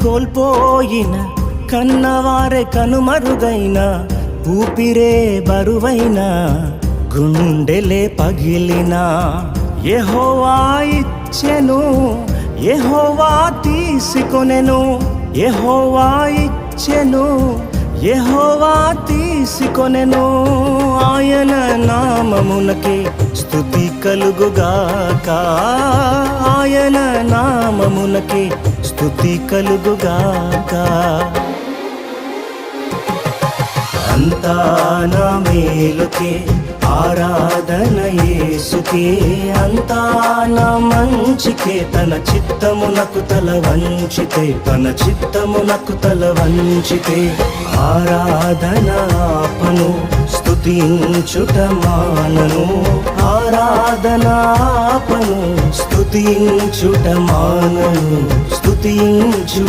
కోల్పోయిన కన్నవారే కనుమరుగైన ఊపిరే బరువైన గుండెలే పగిలిన యెహోవా ఇచ్చెను యెహోవా తీసుకొనెను యెహోవా ఇచ్చెను యెహోవా తీసుకొనెను ఆయన నామమునకే స్తుతి కలుగుగాక ఆయన నామమునకే స్తుతి కలుగుగాక అంతా నా మేలుకే ఆరాధన యేసుకే అంతా నా మంచికే తన చిత్తమునకు తల వంచితే తన చిత్తమునకు తల వంచితే ఆరాధన ఆపను స్తుతించుట మానను ఆరాధన ఆపను స్తుతించుట మానను స్తుతించు